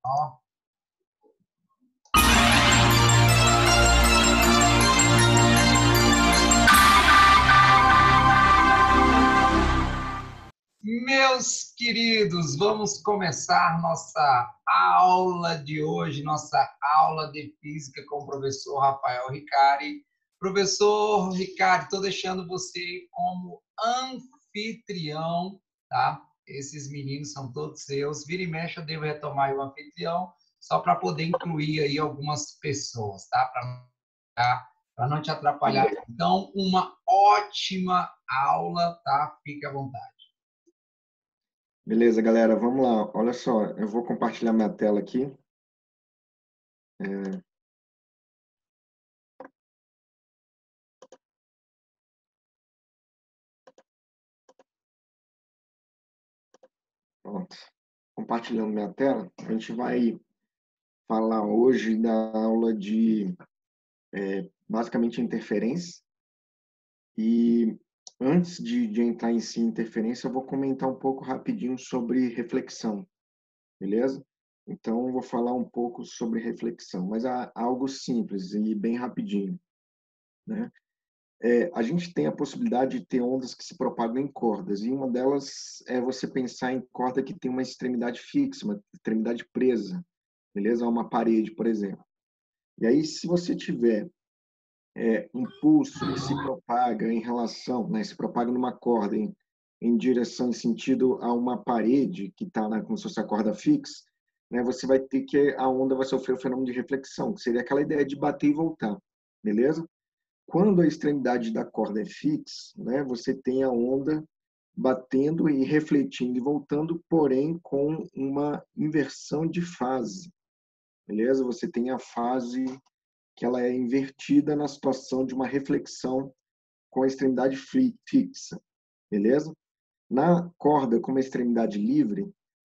Ó. Meus queridos, vamos começar nossa aula de hoje, nossa aula de física com o professor Rafael Ricari. Professor Ricari, estou deixando você como anfitrião, tá? Esses meninos são todos seus. Vira e mexe, eu devo retomar o anfitrião, só para poder incluir aí algumas pessoas, tá? Para não te atrapalhar. Então, uma ótima aula, tá? Fique à vontade. Beleza, galera, vamos lá. Olha só, eu vou compartilhar minha tela aqui. Pronto. Compartilhando minha tela, a gente vai falar hoje da aula de, basicamente, interferência. E antes de entrar em si interferência, eu vou comentar um pouco rapidinho sobre reflexão, beleza? Então, eu vou falar um pouco sobre reflexão, mas é algo simples e bem rapidinho, né? A gente tem a possibilidade de ter ondas que se propagam em cordas, e uma delas é você pensar em corda que tem uma extremidade fixa, uma extremidade presa, beleza? Uma parede, por exemplo. E aí, se você tiver impulso que se propaga em relação, né, se propaga numa corda em direção, em sentido a uma parede que está como se fosse a corda fixa, né, você vai ter que, a onda vai sofrer o fenômeno de reflexão, que seria aquela ideia de bater e voltar, beleza? Quando a extremidade da corda é fixa, né, você tem a onda batendo e refletindo e voltando, porém com uma inversão de fase, beleza? Você tem a fase que ela é invertida na situação de uma reflexão com a extremidade fixa, beleza? Na corda com uma extremidade livre,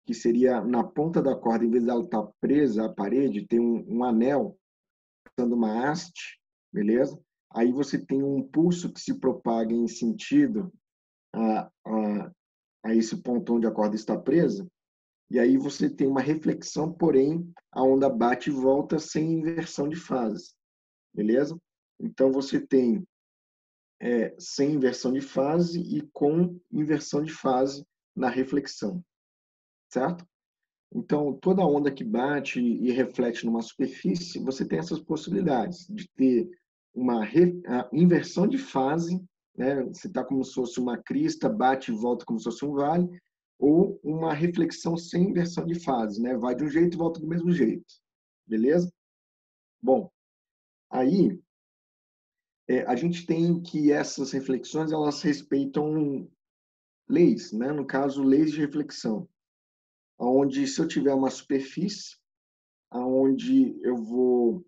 que seria na ponta da corda, em vez dela estar presa à parede, tem um anel, dando uma haste, beleza? Aí você tem um pulso que se propaga em sentido a esse ponto onde a corda está presa, e aí você tem uma reflexão, porém a onda bate e volta sem inversão de fase, beleza? Então você tem sem inversão de fase e com inversão de fase na reflexão, certo? Então, toda onda que bate e reflete numa superfície, você tem essas possibilidades de ter uma inversão de fase, né? Você está como se fosse uma crista, bate e volta como se fosse um vale, ou uma reflexão sem inversão de fase, né? Vai de um jeito e volta do mesmo jeito, beleza? Bom, aí a gente tem que essas reflexões elas respeitam leis, né? No caso, leis de reflexão, onde se eu tiver uma superfície, onde eu vou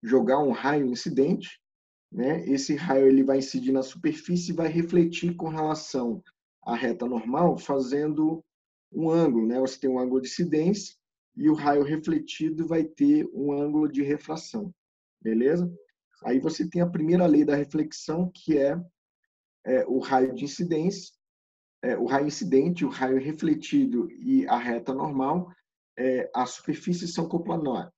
jogar um raio incidente, né? Esse raio ele vai incidir na superfície e vai refletir com relação à reta normal, fazendo um ângulo, né? Você tem um ângulo de incidência e o raio refletido vai ter um ângulo de refração, beleza? Aí você tem a primeira lei da reflexão, que é o raio de incidência, o raio incidente, o raio refletido e a reta normal, as superfícies são coplanares,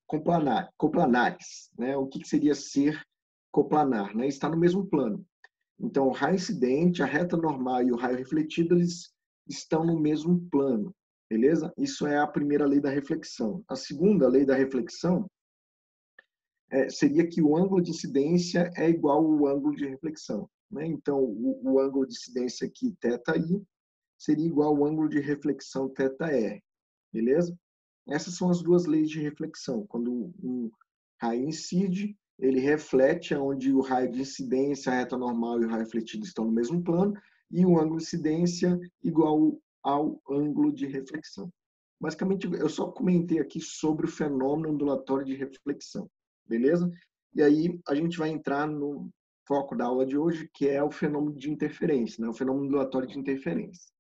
né? O que seria ser coplanar, né? Está no mesmo plano. Então, o raio incidente, a reta normal e o raio refletido, eles estão no mesmo plano, beleza? Isso é a primeira lei da reflexão. A segunda lei da reflexão seria que o ângulo de incidência é igual ao ângulo de reflexão, né? Então, o ângulo de incidência aqui, θi, seria igual ao ângulo de reflexão θr, beleza? Essas são as duas leis de reflexão. Quando um raio incide, ele reflete onde o raio de incidência, a reta normal e o raio refletido estão no mesmo plano, e o ângulo de incidência igual ao ângulo de reflexão. Basicamente, eu só comentei aqui sobre o fenômeno ondulatório de reflexão, beleza? E aí a gente vai entrar no foco da aula de hoje, que é o fenômeno de interferência, né? O fenômeno ondulatório de interferência.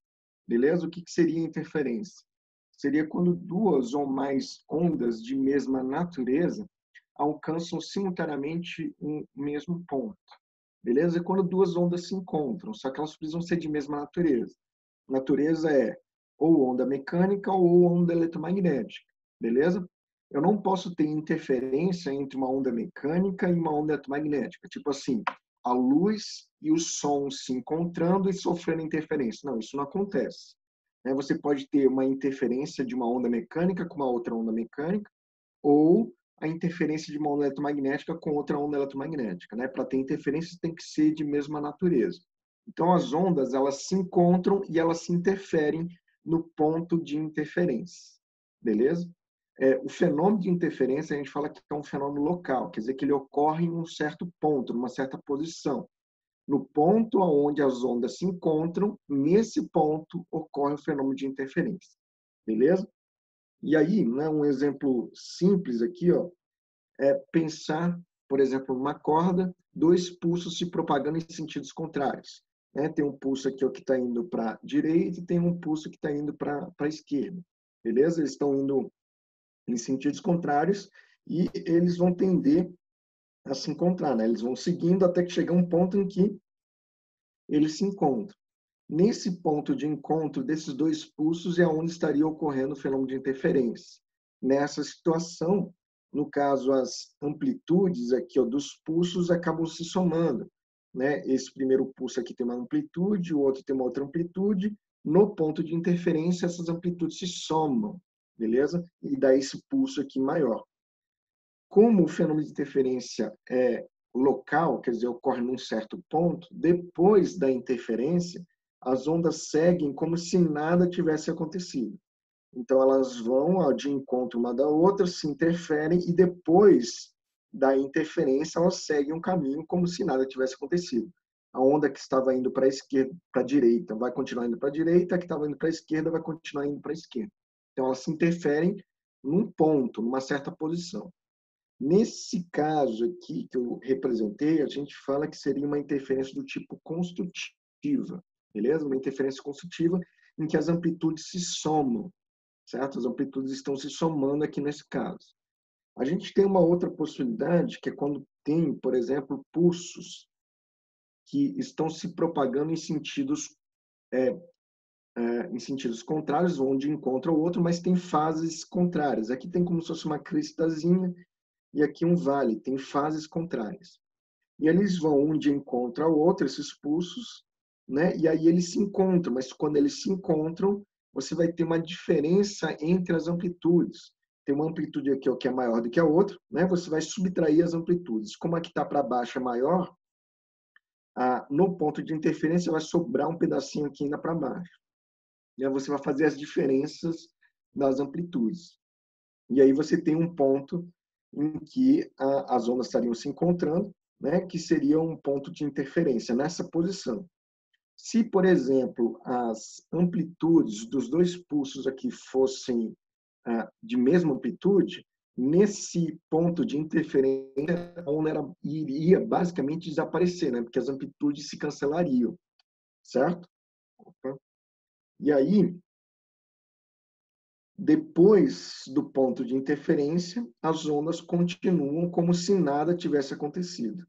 Beleza? O que seria interferência? Seria quando duas ou mais ondas de mesma natureza alcançam simultaneamente um mesmo ponto. Beleza? É quando duas ondas se encontram, só que elas precisam ser de mesma natureza. Natureza é ou onda mecânica ou onda eletromagnética, beleza? Eu não posso ter interferência entre uma onda mecânica e uma onda eletromagnética, tipo assim, a luz e o som se encontrando e sofrendo interferência. Não, isso não acontece. Você pode ter uma interferência de uma onda mecânica com uma outra onda mecânica, ou a interferência de uma onda eletromagnética com outra onda eletromagnética. Para ter interferência, tem que ser de mesma natureza. Então, as ondas, elas se encontram e elas se interferem no ponto de interferência. Beleza? O fenômeno de interferência, a gente fala que é um fenômeno local, quer dizer que ele ocorre em um certo ponto, numa certa posição. No ponto onde as ondas se encontram, nesse ponto ocorre o fenômeno de interferência. Beleza? E aí, um exemplo simples aqui, é pensar, por exemplo, numa corda, dois pulsos se propagando em sentidos contrários. Tem um pulso aqui que está indo para a direita e tem um pulso que está indo para a esquerda. Beleza? Eles estão indo em sentidos contrários e eles vão tender a se encontrar. Eles vão seguindo até que chega um ponto em que eles se encontram. Nesse ponto de encontro desses dois pulsos é onde estaria ocorrendo o fenômeno de interferência. Nessa situação, no caso, as amplitudes aqui dos pulsos acabam se somando. Esse primeiro pulso aqui tem uma amplitude, o outro tem uma outra amplitude. No ponto de interferência, essas amplitudes se somam, beleza? E dá esse pulso aqui maior. Como o fenômeno de interferência é local, quer dizer, ocorre num certo ponto, depois da interferência, as ondas seguem como se nada tivesse acontecido. Então, elas vão de encontro uma da outra, se interferem e depois da interferência, elas seguem um caminho como se nada tivesse acontecido. A onda que estava indo para a esquerda, para a direita, vai continuar indo para a direita, a que estava indo para a esquerda vai continuar indo para a esquerda. Então, elas se interferem num ponto, numa certa posição. Nesse caso aqui que eu representei, a gente fala que seria uma interferência do tipo construtiva, beleza? Uma interferência construtiva em que as amplitudes se somam, certo? As amplitudes estão se somando aqui nesse caso. A gente tem uma outra possibilidade, que é quando tem, por exemplo, pulsos que estão se propagando em sentidos contrários, onde encontra o outro, mas tem fases contrárias. Aqui tem como se fosse uma cristazinha e aqui um vale, tem fases contrárias. E eles vão um de encontro ao outro, esses pulsos, e aí eles se encontram, mas quando eles se encontram, você vai ter uma diferença entre as amplitudes. Tem uma amplitude aqui que é maior do que a outra, você vai subtrair as amplitudes. Como a que está para baixo é maior, no ponto de interferência vai sobrar um pedacinho aqui ainda para baixo. E aí você vai fazer as diferenças das amplitudes. E aí você tem um ponto em que as ondas estariam se encontrando, que seria um ponto de interferência nessa posição. Se, por exemplo, as amplitudes dos dois pulsos aqui fossem de mesma amplitude, nesse ponto de interferência, a onda iria basicamente desaparecer, porque as amplitudes se cancelariam, certo? E aí, depois do ponto de interferência, as ondas continuam como se nada tivesse acontecido.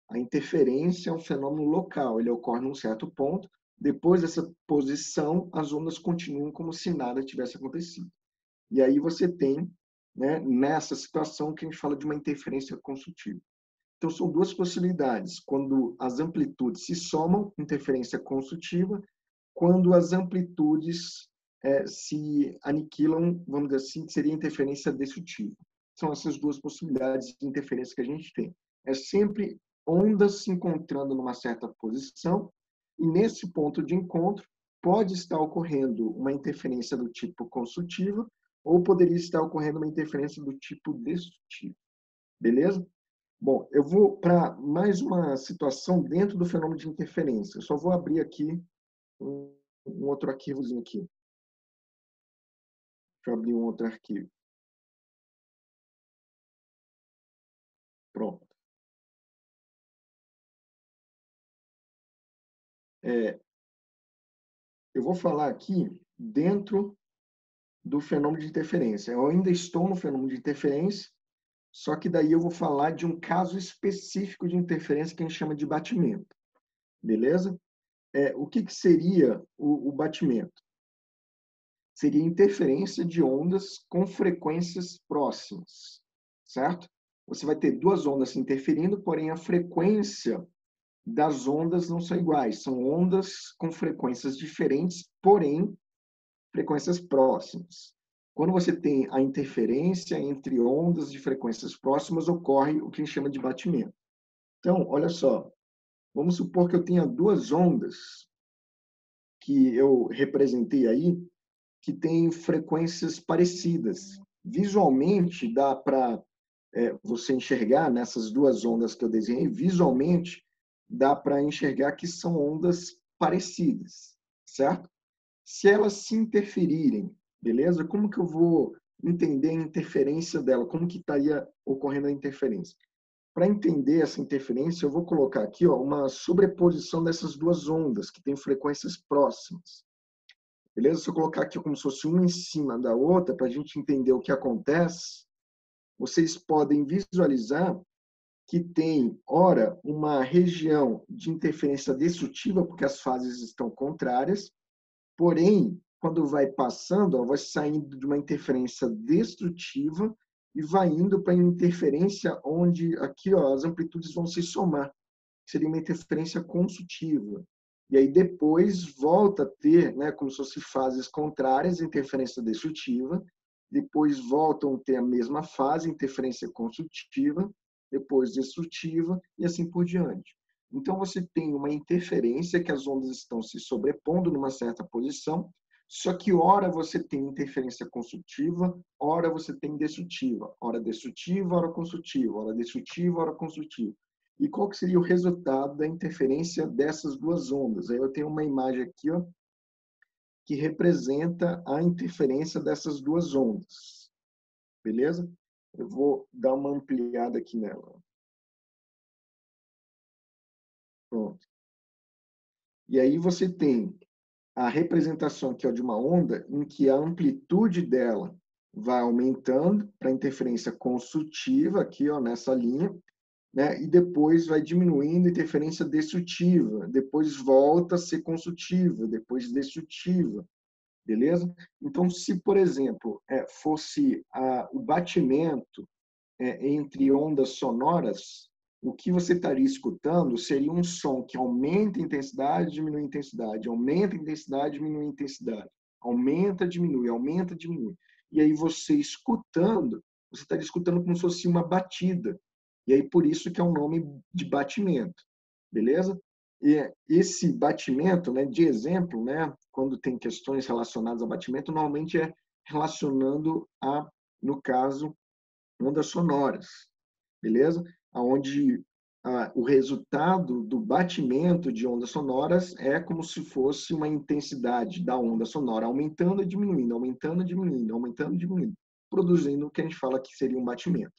A interferência é um fenômeno local, ele ocorre num certo ponto. Depois dessa posição, as ondas continuam como se nada tivesse acontecido. E aí você tem, nessa situação, que a gente fala de uma interferência construtiva. Então, são duas possibilidades. Quando as amplitudes se somam, interferência construtiva. Quando as amplitudes se aniquilam, vamos dizer assim, seria interferência destrutiva. São essas duas possibilidades de interferência que a gente tem. É sempre ondas se encontrando numa certa posição, e nesse ponto de encontro pode estar ocorrendo uma interferência do tipo construtiva, ou poderia estar ocorrendo uma interferência do tipo destrutivo. Beleza? Bom, eu vou para mais uma situação dentro do fenômeno de interferência. Eu só vou abrir aqui um outro arquivozinho aqui. Deixa eu abrir um outro arquivo. Pronto. Eu vou falar aqui dentro do fenômeno de interferência. Eu ainda estou no fenômeno de interferência, só que daí eu vou falar de um caso específico de interferência que a gente chama de batimento. Beleza? O que seria o batimento? seria interferência de ondas com frequências próximas, certo? Você vai ter duas ondas se interferindo, porém a frequência das ondas não são iguais. São ondas com frequências diferentes, porém frequências próximas. Quando você tem a interferência entre ondas de frequências próximas, ocorre o que a gente chama de batimento. Então, olha só, vamos supor que eu tenha duas ondas que eu representei aí, que têm frequências parecidas. Visualmente, dá para você enxergar nessas duas ondas que eu desenhei, visualmente, dá para enxergar que são ondas parecidas, certo? Se elas se interferirem, beleza? Como que eu vou entender a interferência dela? Como que estaria ocorrendo a interferência? Para entender essa interferência, eu vou colocar aqui uma sobreposição dessas duas ondas, que têm frequências próximas. Beleza? Se eu colocar aqui como se fosse uma em cima da outra, para a gente entender o que acontece, vocês podem visualizar que tem, ora, uma região de interferência destrutiva, porque as fases estão contrárias, porém, quando vai passando, vai saindo de uma interferência destrutiva e vai indo para uma interferência onde aqui as amplitudes vão se somar. Seria uma interferência consultiva. E aí depois volta a ter, como se fossem fases contrárias, interferência destrutiva, depois voltam a ter a mesma fase, interferência consultiva, depois destrutiva e assim por diante. Então você tem uma interferência que as ondas estão se sobrepondo numa certa posição, só que ora você tem interferência consultiva, ora você tem destrutiva, ora destrutiva, ora consultiva, ora destrutiva, ora consultiva. E qual que seria o resultado da interferência dessas duas ondas? Aí eu tenho uma imagem aqui, que representa a interferência dessas duas ondas. Beleza? Eu vou dar uma ampliada aqui nela. Pronto. E aí você tem a representação aqui de uma onda em que a amplitude dela vai aumentando para interferência consultiva, aqui nessa linha, e depois vai diminuindo a interferência destrutiva, depois volta a ser consultiva, depois destrutiva, beleza? Então, se, por exemplo, fosse o batimento entre ondas sonoras, o que você estaria escutando seria um som que aumenta a intensidade, diminui a intensidade, aumenta a intensidade, diminui a intensidade, aumenta, diminui. E aí você escutando, você estaria escutando como se fosse uma batida. E aí por isso que é um nome de batimento, beleza? E esse batimento, de exemplo, quando tem questões relacionadas a batimento, normalmente é relacionando no caso, ondas sonoras, beleza? Onde o resultado do batimento de ondas sonoras é como se fosse uma intensidade da onda sonora aumentando e diminuindo, aumentando e diminuindo, aumentando e diminuindo, produzindo o que a gente fala que seria um batimento.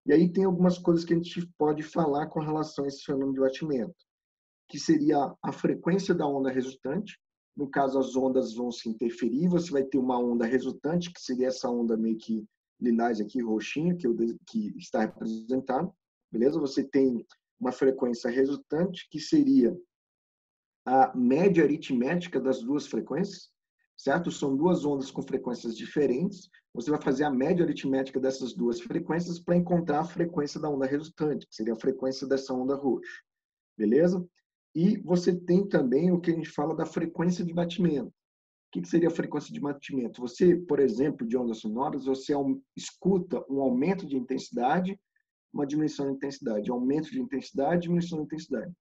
E aí tem algumas coisas que a gente pode falar com relação a esse fenômeno de batimento, que seria a frequência da onda resultante. No caso, as ondas vão se interferir, você vai ter uma onda resultante, que seria essa onda meio que lilás aqui, roxinha, que está representado, beleza? Você tem uma frequência resultante, que seria a média aritmética das duas frequências, certo? São duas ondas com frequências diferentes. Você vai fazer a média aritmética dessas duas frequências para encontrar a frequência da onda resultante, que seria a frequência dessa onda roxa, beleza? E você tem também o que a gente fala da frequência de batimento. O que seria a frequência de batimento? Você, por exemplo, de ondas sonoras, você escuta um aumento de intensidade, uma diminuição de intensidade, aumento de intensidade, diminuição de intensidade.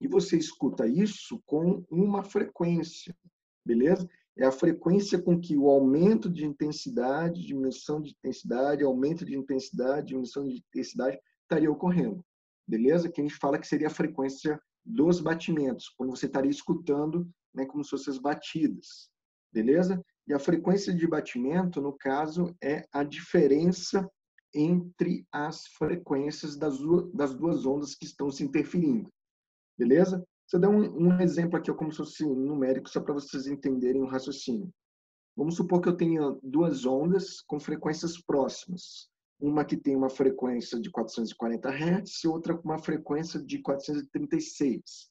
E você escuta isso com uma frequência, beleza? É a frequência com que o aumento de intensidade, diminuição de intensidade, aumento de intensidade, diminuição de intensidade estaria ocorrendo, beleza? Que a gente fala que seria a frequência dos batimentos, quando você estaria escutando, como se fossem as batidas, beleza? E a frequência de batimento, no caso, é a diferença entre as frequências das duas ondas que estão se interferindo, beleza? Você dá um exemplo aqui, como se fosse numérico, só para vocês entenderem o raciocínio. Vamos supor que eu tenha duas ondas com frequências próximas. Uma que tem uma frequência de 440 Hz e outra com uma frequência de 436.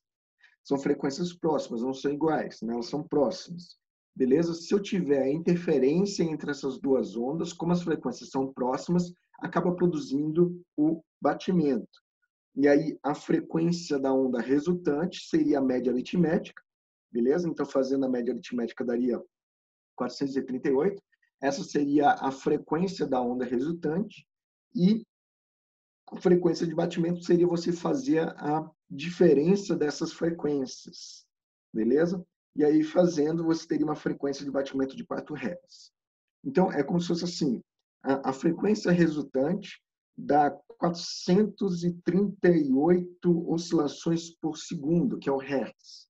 São frequências próximas, não são iguais, elas são próximas. beleza? Se eu tiver interferência entre essas duas ondas, como as frequências são próximas, acaba produzindo o batimento. E aí, a frequência da onda resultante seria a média aritmética, beleza? Então, fazendo a média aritmética daria 438. Essa seria a frequência da onda resultante. E a frequência de batimento seria você fazer a diferença dessas frequências, beleza? E aí, fazendo, você teria uma frequência de batimento de 4 Hz. Então, é como se fosse assim, a frequência resultante dá 438 oscilações por segundo, que é o Hertz.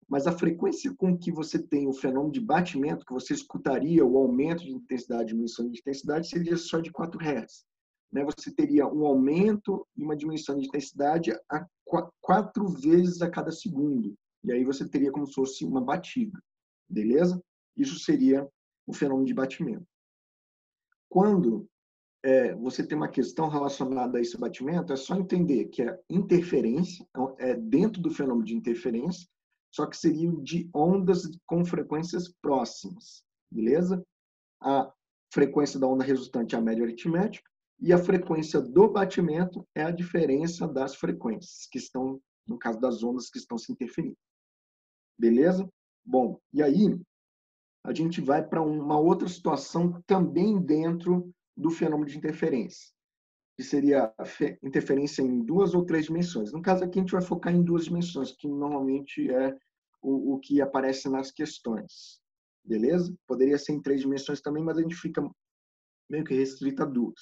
Mas a frequência com que você tem o fenômeno de batimento, que você escutaria o aumento de intensidade, diminuição de intensidade, seria só de 4 Hz. Você teria um aumento e uma diminuição de intensidade a 4 vezes a cada segundo. E aí você teria como se fosse uma batida, beleza? Isso seria o fenômeno de batimento. Quando você tem uma questão relacionada a esse batimento, é só entender que é interferência, é dentro do fenômeno de interferência, só que seria de ondas com frequências próximas, beleza? A frequência da onda resultante é a média aritmética e a frequência do batimento é a diferença das frequências, que estão, no caso das ondas que estão se interferindo. Beleza? Bom, e aí a gente vai para uma outra situação também dentro do fenômeno de interferência, que seria a interferência em 2 ou 3 dimensões. No caso aqui, a gente vai focar em 2 dimensões, que normalmente é o que aparece nas questões. Beleza? Poderia ser em 3 dimensões também, mas a gente fica meio que restrito a 2.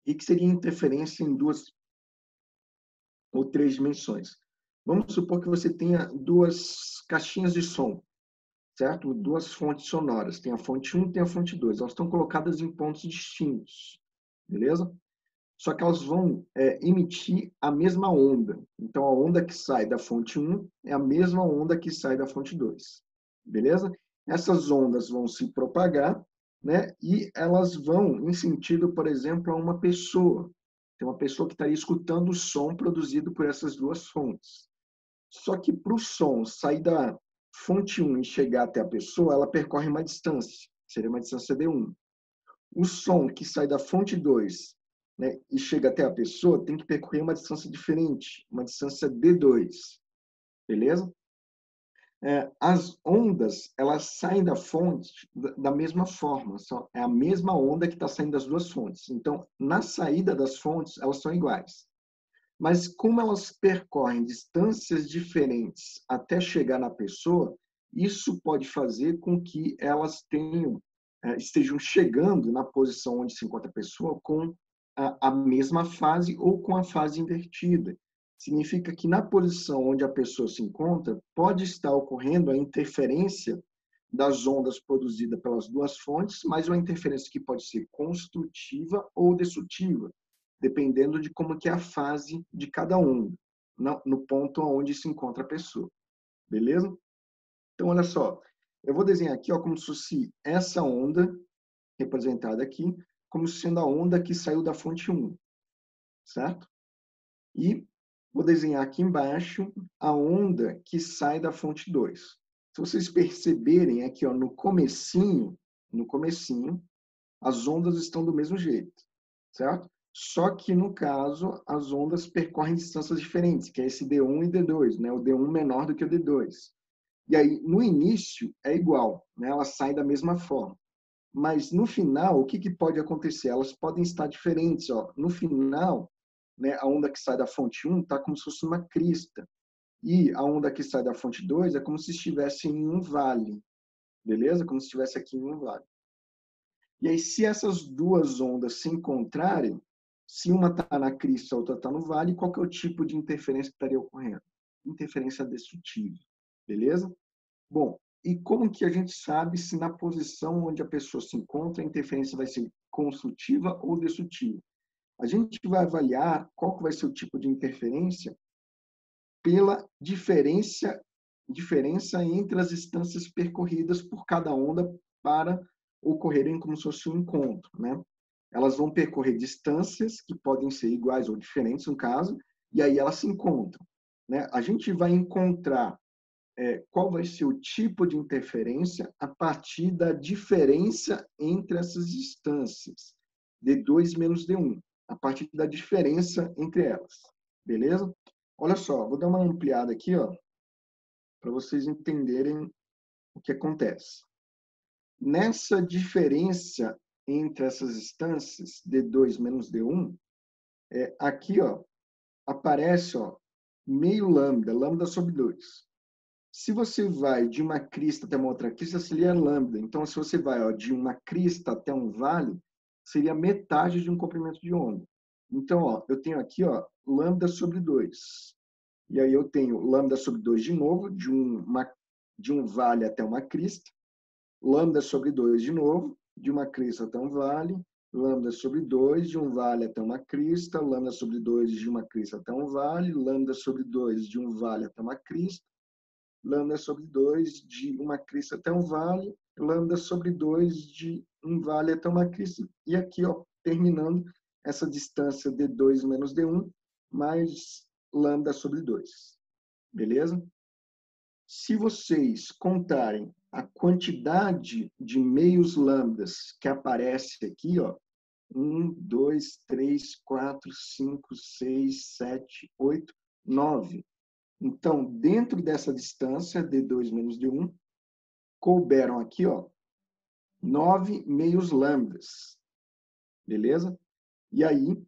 E que seria interferência em 2 ou 3 dimensões. Vamos supor que você tenha 2 caixinhas de som, certo? 2 fontes sonoras. Tem a fonte 1 e tem a fonte 2. Elas estão colocadas em pontos distintos, beleza? Só que elas vão emitir a mesma onda. Então, a onda que sai da fonte 1 é a mesma onda que sai da fonte 2. Beleza? Essas ondas vão se propagar, né? E elas vão em sentido, por exemplo, a uma pessoa. Tem uma pessoa que estaria escutando o som produzido por essas 2 fontes. Só que para o som sair da fonte 1 e chegar até a pessoa, ela percorre uma distância. Seria uma distância d1. O som que sai da fonte 2, né, e chega até a pessoa, tem que percorrer uma distância diferente, uma distância d2, beleza? As ondas, elas saem da fonte da mesma forma, é a mesma onda que está saindo das 2 fontes. Então, na saída das fontes, elas são iguais. Mas como elas percorrem distâncias diferentes até chegar na pessoa, isso pode fazer com que elas estejam chegando na posição onde se encontra a pessoa com a mesma fase ou com a fase invertida. Significa que na posição onde a pessoa se encontra, pode estar ocorrendo a interferência das ondas produzidas pelas 2 fontes, mas uma interferência que pode ser construtiva ou destrutiva, dependendo de como que é a fase de cada onda, no ponto onde se encontra a pessoa. Beleza? Então, olha só. Eu vou desenhar aqui como se fosse essa onda, representada aqui, como sendo a onda que saiu da fonte 1. Certo? E vou desenhar aqui embaixo a onda que sai da fonte 2. Se vocês perceberem aqui, no comecinho, as ondas estão do mesmo jeito, certo? Só que, no caso, as ondas percorrem distâncias diferentes, que é esse D1 e D2, né? O D1 menor do que o D2. E aí, no início, é igual, né? Elas saem da mesma forma. Mas, no final, o que pode acontecer? Elas podem estar diferentes. No final, né, a onda que sai da fonte 1 está como se fosse uma crista. E a onda que sai da fonte 2 é como se estivesse em um vale. Beleza? Como se estivesse aqui em um vale. E aí, se essas 2 ondas se encontrarem, se uma está na crista e a outra está no vale, qual que é o tipo de interferência que estaria ocorrendo? Interferência destrutiva. Beleza? Bom, e como que a gente sabe se na posição onde a pessoa se encontra, a interferência vai ser construtiva ou destrutiva? A gente vai avaliar qual que vai ser o tipo de interferência pela diferença entre as distâncias percorridas por cada onda para ocorrerem como se fosse um encontro, né? Elas vão percorrer distâncias que podem ser iguais ou diferentes, no caso, e aí elas se encontram, né? A gente vai encontrar qual vai ser o tipo de interferência a partir da diferença entre essas distâncias, D2 menos D1, a partir da diferença entre elas, beleza? Olha só, vou dar uma ampliada aqui, ó, para vocês entenderem o que acontece. Nessa diferença entre essas distâncias, D2 menos D1, aqui, ó, aparece, ó, meio lambda, lambda sobre 2. Se você vai de uma crista até uma outra crista, seria lambda. Então, se você vai, ó, de uma crista até um vale, seria metade de um comprimento de onda. Então, ó, eu tenho aqui, ó, lambda sobre 2. E aí eu tenho lambda sobre 2 de novo, de um vale até uma crista. Lambda sobre 2 de novo, de uma crista até um vale. Lambda sobre 2 de um vale até uma crista. Lambda sobre 2 de uma crista até um vale. Lambda sobre 2 de um vale até uma crista. Lambda sobre 2 de uma crista até um vale, lambda sobre 2 de um vale até uma crista. E aqui, ó, terminando essa distância D2 menos D1, mais lambda sobre 2. Beleza? Se vocês contarem a quantidade de meios lambdas que aparece aqui, ó, 1, 2, 3, 4, 5, 6, 7, 8, 9. Então, dentro dessa distância, D2 menos D1, couberam aqui, ó, 9 meios lambdas. Beleza? E aí,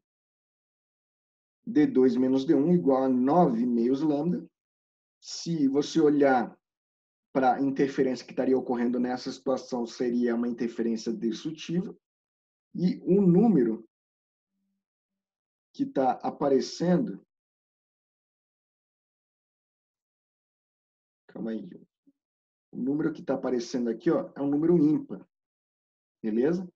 D2 menos D1 igual a 9 meios lambda. Se você olhar para a interferência que estaria ocorrendo nessa situação, seria uma interferência destrutiva. E o número que está aparecendo... Calma aí. O número que está aparecendo aqui, ó, é um número ímpar. Beleza?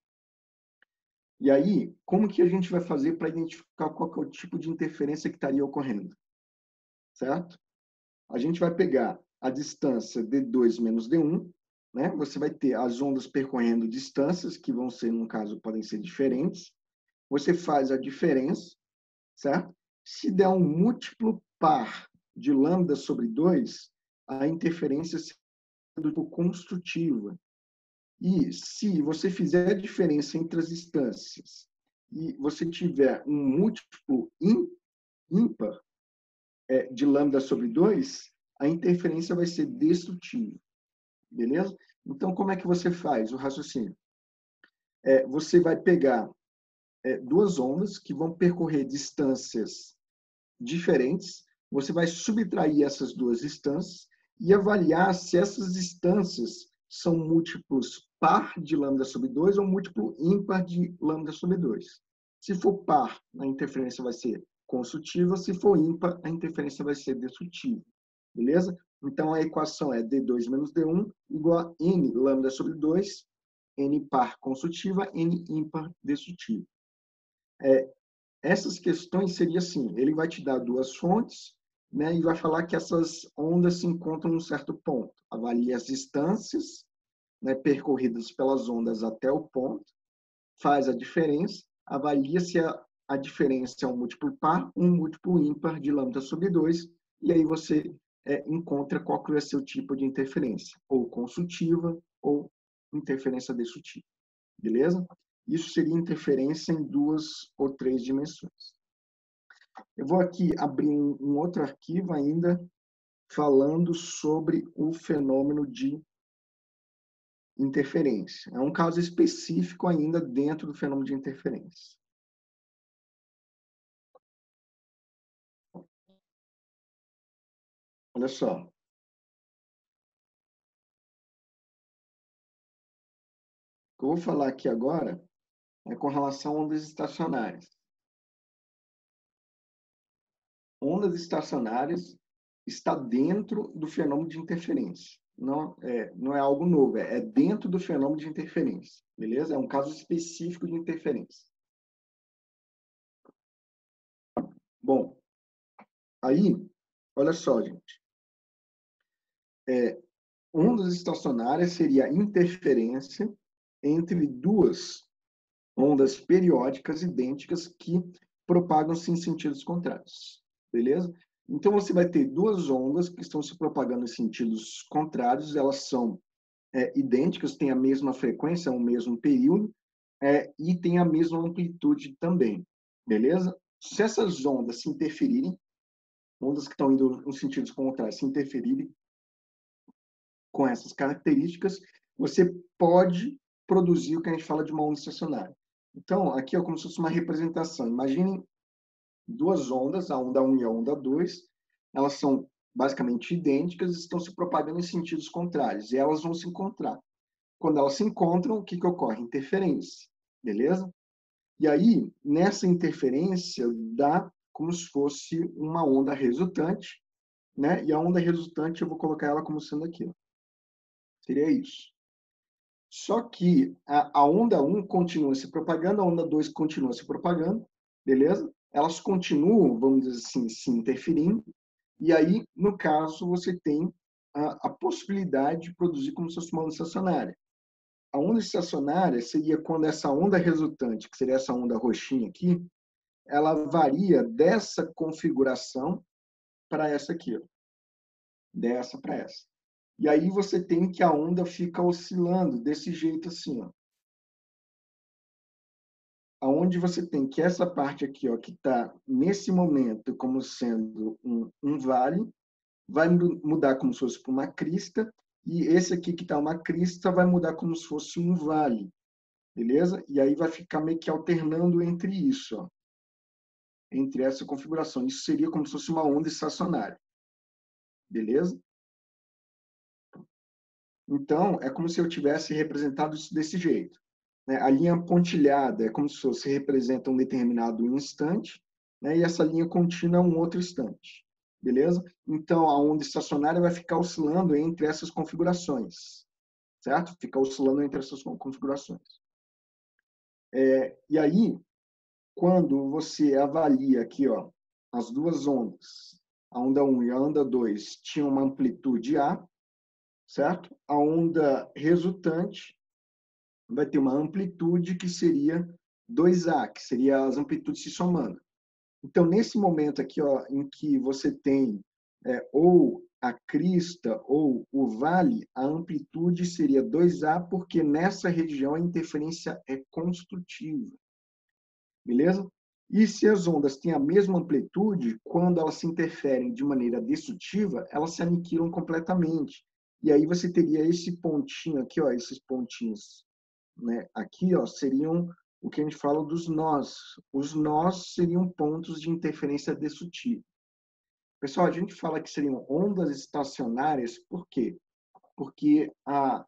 E aí, como que a gente vai fazer para identificar qual que é o tipo de interferência que estaria ocorrendo? Certo? A gente vai pegar a distância D2 menos D1, né? Você vai ter as ondas percorrendo distâncias, que vão ser, no caso, podem ser diferentes. Você faz a diferença, certo? Se der um múltiplo par de lambda sobre 2, a interferência será construtiva. E se você fizer a diferença entre as distâncias e você tiver um múltiplo ímpar de lambda sobre 2, a interferência vai ser destrutiva. Beleza? Então, como é que você faz o raciocínio? Você vai pegar duas ondas que vão percorrer distâncias diferentes, você vai subtrair essas duas distâncias e avaliar se essas distâncias são múltiplos par de lambda sobre 2 ou múltiplo ímpar de lambda sobre 2. Se for par, a interferência vai ser construtiva, se for ímpar, a interferência vai ser destrutiva. Beleza? Então, a equação é D2 menos D1 igual a N lambda sobre 2, N par construtiva, N ímpar destrutiva. Essas questões seria assim, ele vai te dar duas fontes, né, e vai falar que essas ondas se encontram em um certo ponto. Avalie as distâncias, né, percorridas pelas ondas até o ponto, faz a diferença, avalia se a diferença é um múltiplo par ou um múltiplo ímpar de lambda sobre 2, e aí você encontra qual que vai ser o tipo de interferência, ou construtiva ou interferência destrutiva. Beleza? Isso seria interferência em 2 ou 3 dimensões. Eu vou aqui abrir um outro arquivo ainda falando sobre o fenômeno de interferência. É um caso específico ainda dentro do fenômeno de interferência. Olha só. O que eu vou falar aqui agora é com relação a ondas estacionárias. Ondas estacionárias está dentro do fenômeno de interferência. Não é algo novo, é dentro do fenômeno de interferência. Beleza? É um caso específico de interferência. Bom, aí, olha só, gente. Ondas estacionárias seria a interferência entre duas ondas periódicas idênticas que propagam-se em sentidos contrários. Beleza? Então, você vai ter duas ondas que estão se propagando em sentidos contrários, elas são idênticas, têm a mesma frequência, o mesmo período, e têm a mesma amplitude também, beleza? Se essas ondas se interferirem, ondas que estão indo em sentidos contrários se interferirem com essas características, você pode produzir o que a gente fala de uma onda estacionária. Então, aqui é como se fosse uma representação. Imaginem duas ondas, a onda 1 e a onda 2, elas são basicamente idênticas e estão se propagando em sentidos contrários, e elas vão se encontrar. Quando elas se encontram, o que ocorre? Interferência, beleza? E aí, nessa interferência, dá como se fosse uma onda resultante, né? E a onda resultante, eu vou colocar ela como sendo aqui, ó. Seria isso. Só que a onda 1 continua se propagando, a onda 2 continua se propagando, beleza? Elas continuam, vamos dizer assim, se interferindo, e aí, no caso, você tem a possibilidade de produzir como se fosse uma onda estacionária. A onda estacionária seria quando essa onda resultante, que seria essa onda roxinha aqui, ela varia dessa configuração para essa aqui, ó. Dessa para essa. E aí você tem que a onda fica oscilando desse jeito assim, ó. Aonde você tem que essa parte aqui, ó, que está nesse momento como sendo um vale, vai mudar como se fosse para uma crista, e esse aqui que está uma crista vai mudar como se fosse um vale, beleza? E aí vai ficar meio que alternando entre isso, ó, entre essa configuração. Isso seria como se fosse uma onda estacionária, beleza? Então, é como se eu tivesse representado isso desse jeito, né? A linha pontilhada é como se fosse representa um determinado instante, né? E essa linha contínua é um outro instante, beleza? Então, a onda estacionária vai ficar oscilando entre essas configurações, certo? Fica oscilando entre essas configurações. E aí, quando você avalia aqui, ó, as duas ondas, a onda 1 e a onda 2 tinham uma amplitude A, certo? A onda resultante vai ter uma amplitude que seria 2A, que seria as amplitudes se somando. Então, nesse momento aqui, ó, em que você tem ou a crista ou o vale, a amplitude seria 2A, porque nessa região a interferência é construtiva. Beleza? E se as ondas têm a mesma amplitude, quando elas se interferem de maneira destrutiva, elas se aniquilam completamente. E aí você teria esse pontinho aqui, ó, esses pontinhos, né? Aqui, ó, seriam o que a gente fala dos nós. Os nós seriam pontos de interferência destrutiva. Pessoal, a gente fala que seriam ondas estacionárias, por quê? Porque a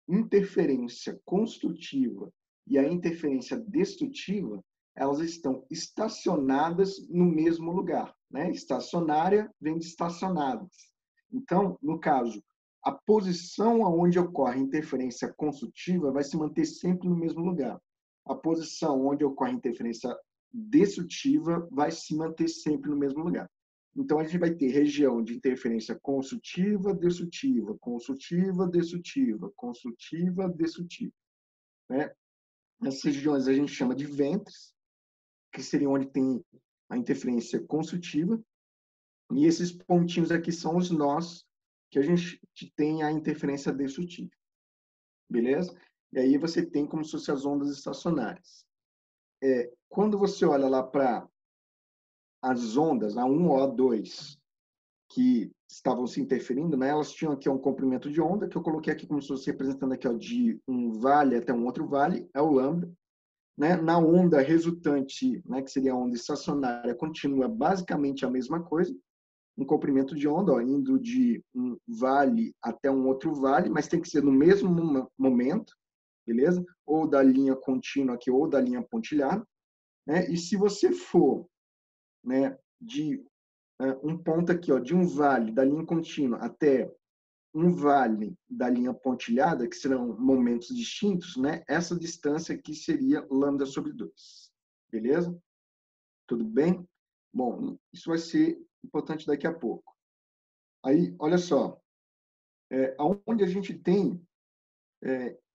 interferência construtiva e a interferência destrutiva, elas estão estacionadas no mesmo lugar, né? Estacionária vem de estacionadas. Então, no caso, a posição onde ocorre interferência construtiva vai se manter sempre no mesmo lugar. A posição onde ocorre interferência destrutiva vai se manter sempre no mesmo lugar. Então, a gente vai ter região de interferência construtiva, destrutiva, construtiva, destrutiva, construtiva, destrutiva, né? Essas regiões a gente chama de ventres, que seriam onde tem a interferência construtiva, e esses pontinhos aqui são os nós, que a gente tem a interferência destrutiva, beleza? E aí você tem como se fossem as ondas estacionárias. Quando você olha lá para as ondas, a 1 ou a 2, que estavam se interferindo, né? Elas tinham aqui um comprimento de onda, que eu coloquei aqui como se fosse representando aqui, ó, de um vale até um outro vale, é o lambda. Né? Na onda resultante, né, que seria a onda estacionária, continua basicamente a mesma coisa, um comprimento de onda, ó, indo de um vale até um outro vale, mas tem que ser no mesmo momento, beleza? Ou da linha contínua aqui, ou da linha pontilhada. Né? E se você for, né, de um ponto aqui, ó, de um vale da linha contínua até um vale da linha pontilhada, que serão momentos distintos, né? Essa distância aqui seria lambda sobre 2. Beleza? Tudo bem? Bom, isso vai ser importante daqui a pouco. Aí, olha só, onde a gente tem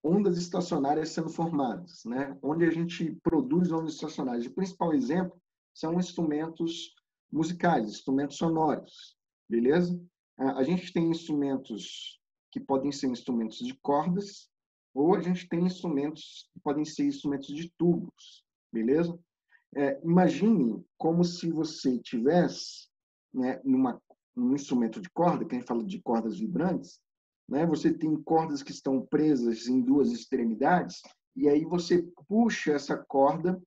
ondas estacionárias sendo formadas, né? Onde a gente produz ondas estacionárias. O principal exemplo são instrumentos musicais, instrumentos sonoros, beleza? A gente tem instrumentos que podem ser instrumentos de cordas, ou a gente tem instrumentos que podem ser instrumentos de tubos, beleza? Imagine como se você tivesse, né, num instrumento de corda, que a gente fala de cordas vibrantes, né? Você tem cordas que estão presas em duas extremidades, e aí você puxa essa corda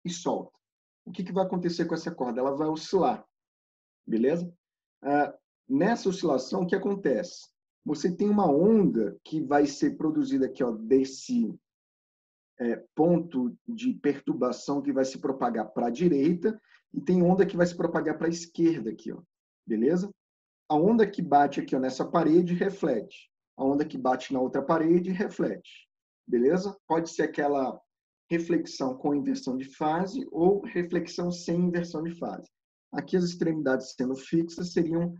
e solta. O que vai acontecer com essa corda? Ela vai oscilar, beleza? Nessa oscilação, o que acontece? Você tem uma onda que vai ser produzida aqui, ó, desse ponto de perturbação que vai se propagar para a direita, e tem onda que vai se propagar para a esquerda aqui, ó, beleza? A onda que bate aqui, ó, nessa parede reflete. A onda que bate na outra parede reflete, beleza? Pode ser aquela reflexão com inversão de fase ou reflexão sem inversão de fase. Aqui as extremidades sendo fixas seriam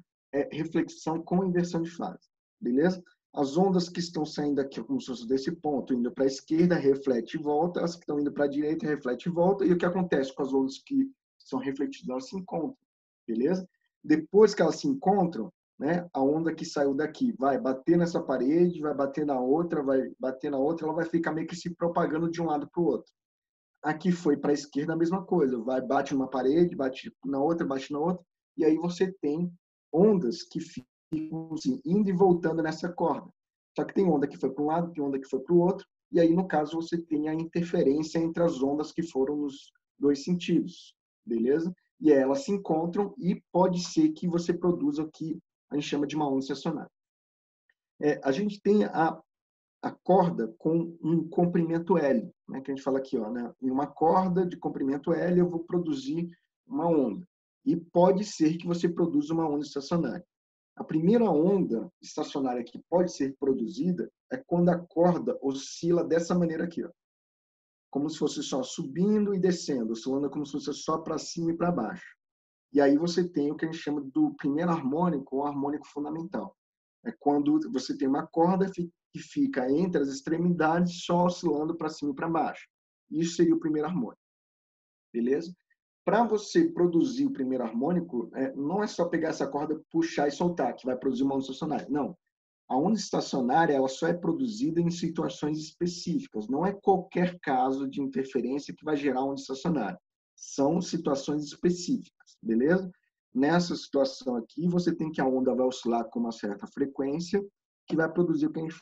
reflexão com inversão de fase, beleza? As ondas que estão saindo aqui, como se fosse desse ponto, indo para a esquerda, reflete e volta. As que estão indo para a direita, reflete e volta. E o que acontece com as ondas que são refletidas? Elas se encontram, beleza? Depois que elas se encontram, né, a onda que saiu daqui vai bater nessa parede, vai bater na outra, vai bater na outra, ela vai ficar meio que se propagando de um lado para o outro. Aqui foi para a esquerda a mesma coisa, bate numa parede, bate na outra, e aí você tem ondas que ficam assim, indo e voltando nessa corda. Só que tem onda que foi para um lado, tem onda que foi para o outro, e aí, no caso, você tem a interferência entre as ondas que foram nos dois sentidos, beleza? E aí elas se encontram e pode ser que você produza o que a gente chama de uma onda estacionária. A gente tem a corda com um comprimento L, né, que a gente fala aqui, ó, né? Em uma corda de comprimento L eu vou produzir uma onda. E pode ser que você produza uma onda estacionária. A primeira onda estacionária que pode ser produzida é quando a corda oscila dessa maneira aqui, ó, como se fosse só subindo e descendo, oscilando como se fosse só para cima e para baixo. E aí você tem o que a gente chama do primeiro harmônico ou harmônico fundamental. É quando você tem uma corda que fica entre as extremidades só oscilando para cima e para baixo. Isso seria o primeiro harmônico, beleza? Para você produzir o primeiro harmônico, não é só pegar essa corda, puxar e soltar, que vai produzir uma onda estacionária. Não. A onda estacionária ela só é produzida em situações específicas. Não é qualquer caso de interferência que vai gerar onda estacionária. São situações específicas, beleza? Nessa situação aqui, você tem que a onda vai oscilar com uma certa frequência, que vai produzir o que a gente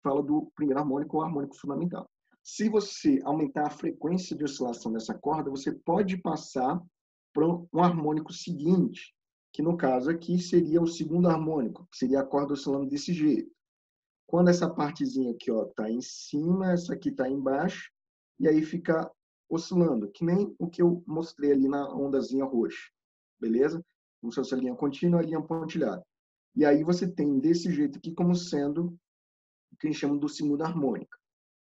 fala do primeiro harmônico ou harmônico fundamental. Se você aumentar a frequência de oscilação dessa corda, você pode passar para um harmônico seguinte, que no caso aqui seria o segundo harmônico, que seria a corda oscilando desse jeito. Quando essa partezinha aqui está em cima, essa aqui está embaixo, e aí fica oscilando, que nem o que eu mostrei ali na ondazinha roxa, beleza? Como se fosse a linha contínua, a linha pontilhada. E aí você tem desse jeito aqui como sendo o que a gente chama do segundo harmônico,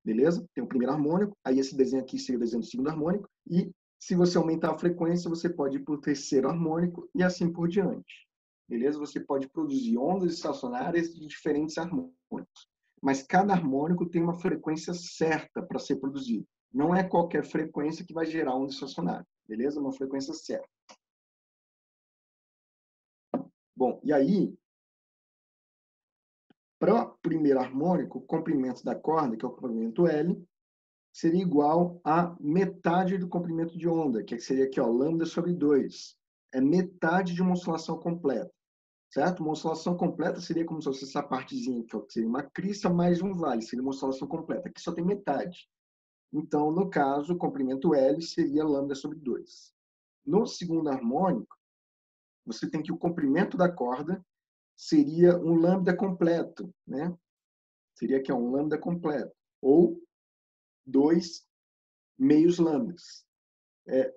beleza? Tem o primeiro harmônico, aí esse desenho aqui seria o desenho do segundo harmônico, e se você aumentar a frequência, você pode ir para o terceiro harmônico e assim por diante, beleza? Você pode produzir ondas estacionárias de diferentes harmônicos, mas cada harmônico tem uma frequência certa para ser produzido. Não é qualquer frequência que vai gerar onda estacionária, beleza? Uma frequência certa. Bom, e aí, para o primeiro harmônico, o comprimento da corda, que é o comprimento L, seria igual a metade do comprimento de onda, que seria aqui, ó, lambda sobre 2. É metade de uma oscilação completa, certo? Uma oscilação completa seria como se fosse essa partezinha aqui, ó, que seria uma crista mais um vale, seria uma oscilação completa. Aqui só tem metade. Então, no caso, o comprimento L seria lambda sobre 2. No segundo harmônico, você tem que o comprimento da corda seria um lambda completo, né? Seria aqui, ó, um lambda completo, ou 2 meios lambdas.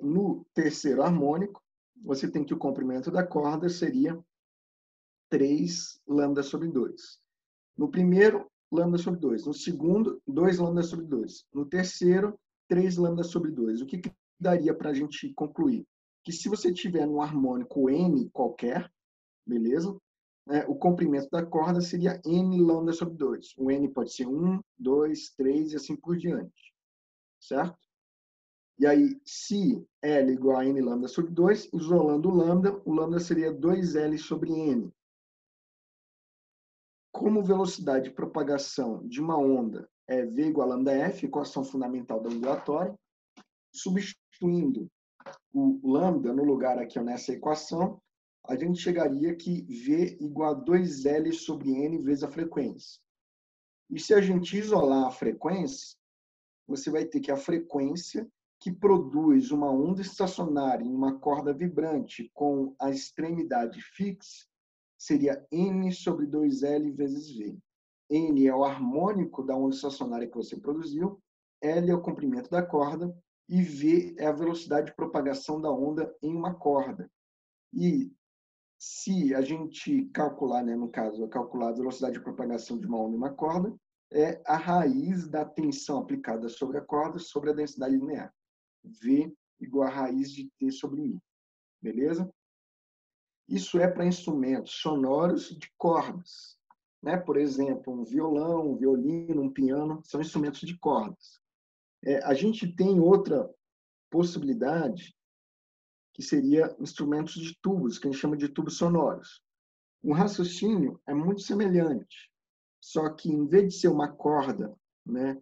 No terceiro harmônico, você tem que o comprimento da corda seria 3 lambda sobre 2. No primeiro, lambda sobre 2. No segundo, 2 lambda sobre 2. No terceiro, 3 lambda sobre 2. O que daria para a gente concluir? Que se você tiver um harmônico N qualquer, beleza? O comprimento da corda seria N lambda sobre 2. O N pode ser 1, 2, 3 e assim por diante. Certo? E aí, se L igual a N lambda sobre 2, isolando o lambda seria 2L sobre N. Como velocidade de propagação de uma onda é V igual a lambda F, equação fundamental da ondulatória, substituindo o lambda no lugar aqui nessa equação, a gente chegaria que V igual a 2L sobre N vezes a frequência. E se a gente isolar a frequência, você vai ter que a frequência que produz uma onda estacionária em uma corda vibrante com a extremidade fixa seria N sobre 2L vezes V. N é o harmônico da onda estacionária que você produziu, L é o comprimento da corda e V é a velocidade de propagação da onda em uma corda. E se a gente calcular, né, no caso, calcular a velocidade de propagação de uma onda em uma corda, é a raiz da tensão aplicada sobre a corda sobre a densidade linear. V igual a raiz de T sobre μ. Beleza? Isso é para instrumentos sonoros de cordas. Né? Por exemplo, um violão, um violino, um piano, são instrumentos de cordas. A gente tem outra possibilidade, que seria instrumentos de tubos, que a gente chama de tubos sonoros. O raciocínio é muito semelhante, só que em vez de ser uma corda, né,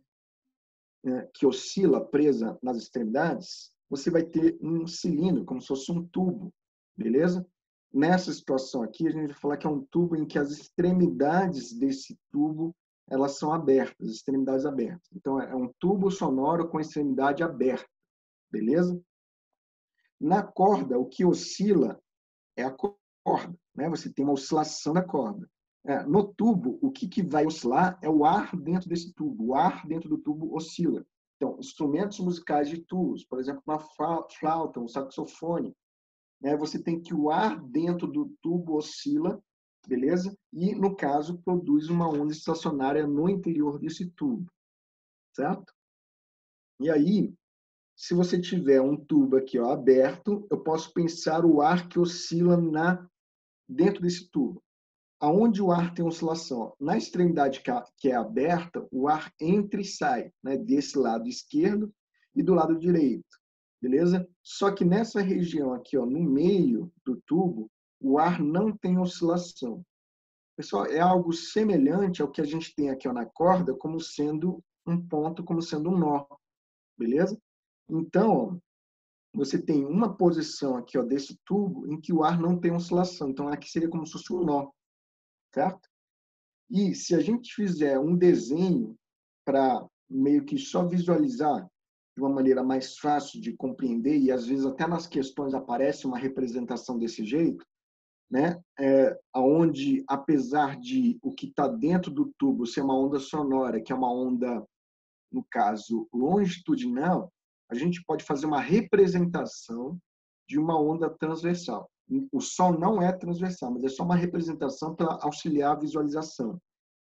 que oscila presa nas extremidades, você vai ter um cilindro, como se fosse um tubo, beleza? Nessa situação aqui, a gente vai falar que é um tubo em que as extremidades desse tubo elas são abertas, extremidades abertas. Então, é um tubo sonoro com extremidade aberta, beleza? Na corda, o que oscila é a corda, né? Você tem uma oscilação da corda. No tubo, o que vai oscilar é o ar dentro desse tubo. O ar dentro do tubo oscila. Então, instrumentos musicais de tubos, por exemplo, uma flauta, um saxofone, né? Você tem que o ar dentro do tubo oscila, beleza? E, no caso, produz uma onda estacionária no interior desse tubo, certo? E aí, se você tiver um tubo aqui aberto, eu posso pensar o ar que oscila dentro desse tubo. Aonde o ar tem oscilação? Na extremidade que é aberta, o ar entra e sai, né? Desse lado esquerdo e do lado direito, beleza? Só que nessa região aqui, no meio do tubo, o ar não tem oscilação. Pessoal, é algo semelhante ao que a gente tem aqui na corda, como sendo um ponto, como sendo um nó, beleza? Então, você tem uma posição aqui desse tubo em que o ar não tem oscilação. Então, aqui seria como se fosse um nó, certo? E se a gente fizer um desenho para meio que só visualizar de uma maneira mais fácil de compreender, e às vezes até nas questões aparece uma representação desse jeito, né? Onde, apesar de o que está dentro do tubo ser uma onda sonora, que é uma onda, no caso, longitudinal, a gente pode fazer uma representação de uma onda transversal. O som não é transversal, mas é só uma representação para auxiliar a visualização.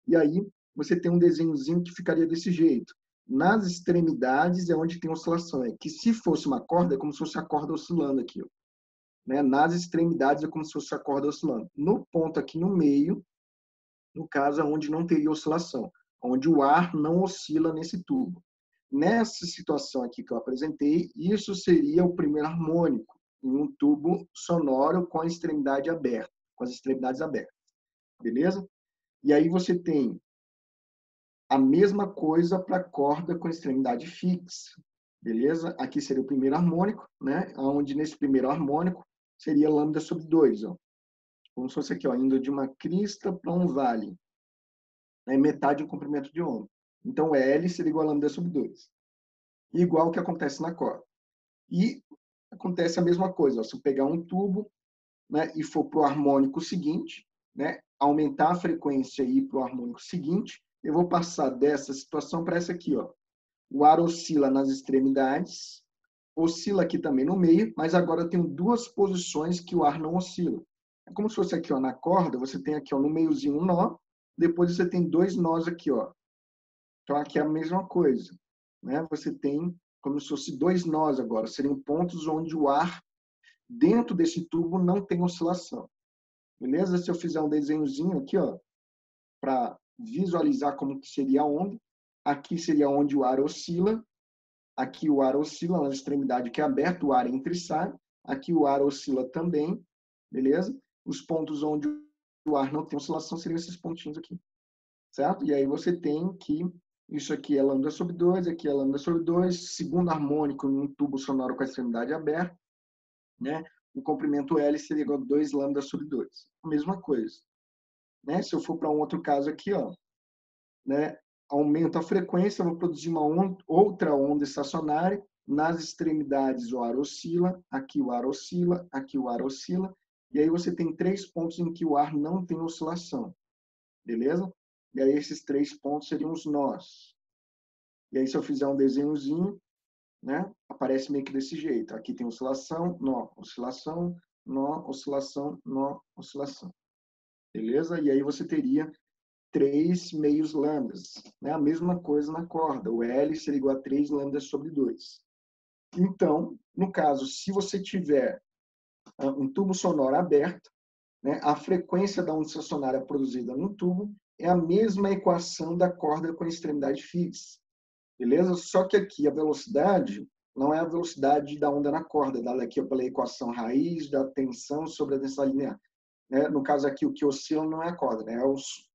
E aí você tem um desenhozinho que ficaria desse jeito. Nas extremidades é onde tem oscilação. Que se fosse uma corda, é como se fosse a corda oscilando aqui. Né? Nas extremidades é como se fosse a corda oscilando. No ponto aqui no meio, no caso, é onde não teria oscilação, onde o ar não oscila nesse tubo. Nessa situação aqui que eu apresentei, isso seria o primeiro harmônico, em um tubo sonoro com a extremidade aberta, com as extremidades abertas. Beleza? E aí você tem a mesma coisa para a corda com extremidade fixa. Beleza? Aqui seria o primeiro harmônico, né? Onde nesse primeiro harmônico seria lambda sobre 2, como se fosse aqui, indo de uma crista para um vale. É metade do comprimento de onda. Então, L seria igual a lambda sobre 2. Igual o que acontece na corda. E acontece a mesma coisa. Se eu pegar um tubo, né, e for para o harmônico seguinte, né, aumentar a frequência e ir para o harmônico seguinte, eu vou passar dessa situação para essa aqui. O ar oscila nas extremidades, oscila aqui também no meio, mas agora eu tenho duas posições que o ar não oscila. É como se fosse aqui na corda, você tem aqui no meiozinho um nó, depois você tem dois nós aqui. Então aqui é a mesma coisa. Né? Você tem como se fosse dois nós agora, seriam pontos onde o ar dentro desse tubo não tem oscilação. Beleza? Se eu fizer um desenhozinho aqui, para visualizar como que seria a onda, aqui seria onde o ar oscila, Aqui o ar oscila na extremidade que é aberta, o ar entra e sai. Aqui o ar oscila também, beleza? Os pontos onde o ar não tem oscilação seriam esses pontinhos aqui, certo? E aí você tem que isso aqui é lambda sobre 2, aqui é lambda sobre 2, segundo harmônico num tubo sonoro com a extremidade aberta, né? O comprimento L seria igual a 2 lambda sobre 2. A mesma coisa, né? Se eu for para um outro caso aqui, ó, né? Aumento a frequência, vou produzir uma outra onda estacionária. Nas extremidades o ar oscila, aqui o ar oscila, aqui o ar oscila. E aí você tem 3 pontos em que o ar não tem oscilação, beleza? E aí esses 3 pontos seriam os nós. E aí se eu fizer um desenhozinho, né? Aparece meio que desse jeito. Aqui tem oscilação, nó, oscilação, nó, oscilação, nó, oscilação. Beleza? E aí você teria 3 meios lambdas, né? A mesma coisa na corda. O L seria igual a 3 lambdas sobre 2. Então, no caso, se você tiver um tubo sonoro aberto, né, a frequência da onda estacionária produzida no tubo é a mesma equação da corda com a extremidade fixa. Beleza? Só que aqui a velocidade não é a velocidade da onda na corda, dada aqui pela equação raiz da tensão sobre a densidade linear. Né? No caso aqui, o que oscila não é a corda, né?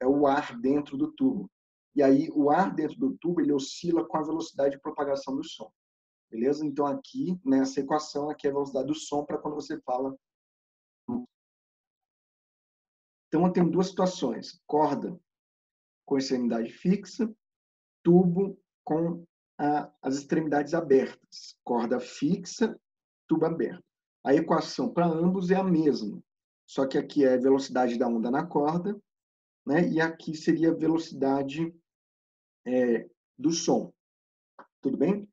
É o ar dentro do tubo. E aí, o ar dentro do tubo, ele oscila com a velocidade de propagação do som. Beleza? Então, aqui, nessa equação, aqui é a velocidade do som para quando você fala. Então, eu tenho duas situações. Corda com extremidade fixa, tubo com as extremidades abertas. Corda fixa, tubo aberto. A equação para ambos é a mesma. Só que aqui é a velocidade da onda na corda, né? E aqui seria a velocidade do som. Tudo bem?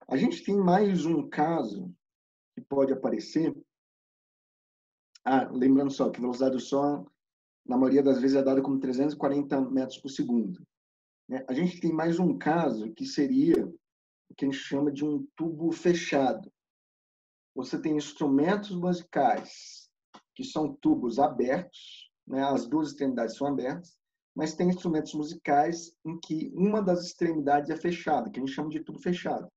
A gente tem mais um caso que pode aparecer. Lembrando só que a velocidade do som, na maioria das vezes, é dada como 340 metros por segundo. Né? A gente tem mais um caso que seria o que a gente chama de um tubo fechado. Você tem instrumentos musicais que são tubos abertos, né? As duas extremidades são abertas, mas tem instrumentos musicais em que uma das extremidades é fechada, que a gente chama de tubo fechado.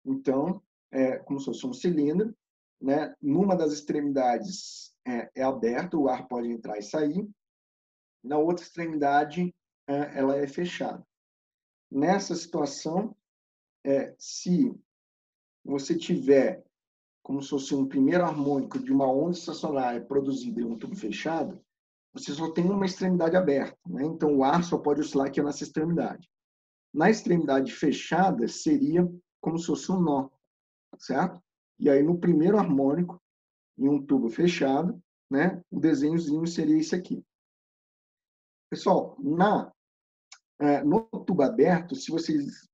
Então, é como se fosse um cilindro, né? Numa das extremidades é aberto, o ar pode entrar e sair. Na outra extremidade, ela é fechada. Nessa situação, se você tiver como se fosse um primeiro harmônico de uma onda estacionária produzida em um tubo fechado, você só tem uma extremidade aberta, né? Então o ar só pode oscilar aqui nessa extremidade. Na extremidade fechada seria como se fosse um nó, certo? E aí no primeiro harmônico, em um tubo fechado, né? O desenhozinho seria esse aqui. Pessoal, no tubo aberto, se vocês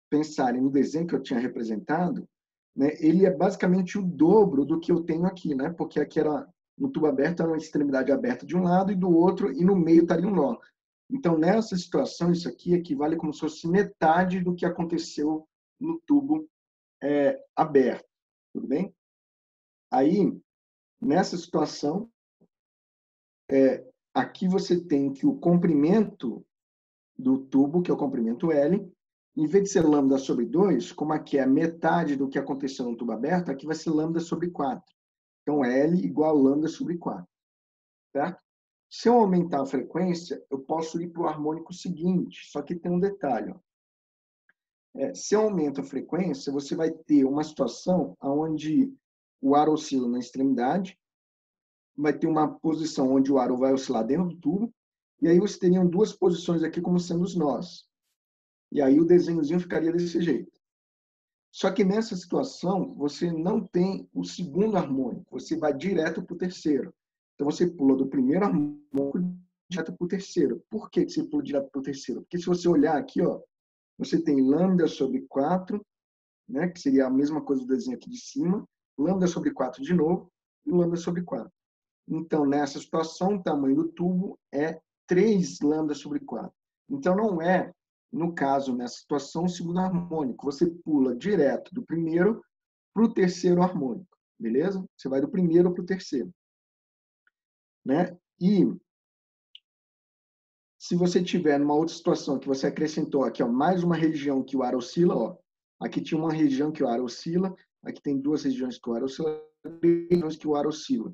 pensarem no desenho que eu tinha representado, né, ele é basicamente o dobro do que eu tenho aqui, né? Porque aqui era no tubo aberto, era uma extremidade aberta de um lado e do outro, e no meio estaria um nó. Então, nessa situação, isso aqui equivale como se fosse metade do que aconteceu no tubo aberto. Tudo bem? Aí, nessa situação, aqui você tem que o comprimento do tubo, que é o comprimento L, em vez de ser lambda sobre 2, como aqui é metade do que aconteceu no tubo aberto, aqui vai ser lambda sobre 4. Então, L igual a lambda sobre 4. Certo? Se eu aumentar a frequência, eu posso ir para o harmônico seguinte, só que tem um detalhe. Se eu aumento a frequência, você vai ter uma situação onde o ar oscila na extremidade, vai ter uma posição onde o ar vai oscilar dentro do tubo, e aí você teria duas posições aqui como sendo os nós. E aí o desenhozinho ficaria desse jeito. Só que nessa situação, você não tem o segundo harmônico, você vai direto para o terceiro. Então você pula do primeiro harmônico direto para o terceiro. Por que você pula direto para o terceiro? Porque se você olhar aqui, ó, você tem lambda sobre 4, né, que seria a mesma coisa do desenho aqui de cima, lambda sobre 4 de novo, e lambda sobre 4. Então, nessa situação, o tamanho do tubo é 3 lambda sobre 4. Então, não é, no caso, nessa situação, o segundo harmônico. Você pula direto do primeiro para o terceiro harmônico, beleza? Você vai do primeiro para o terceiro. Né? E se você tiver numa outra situação que você acrescentou aqui, ó, mais uma região que o ar oscila, ó, Aqui tinha uma região que o ar oscila, aqui tem duas regiões que o ar oscila, três regiões que o ar oscila.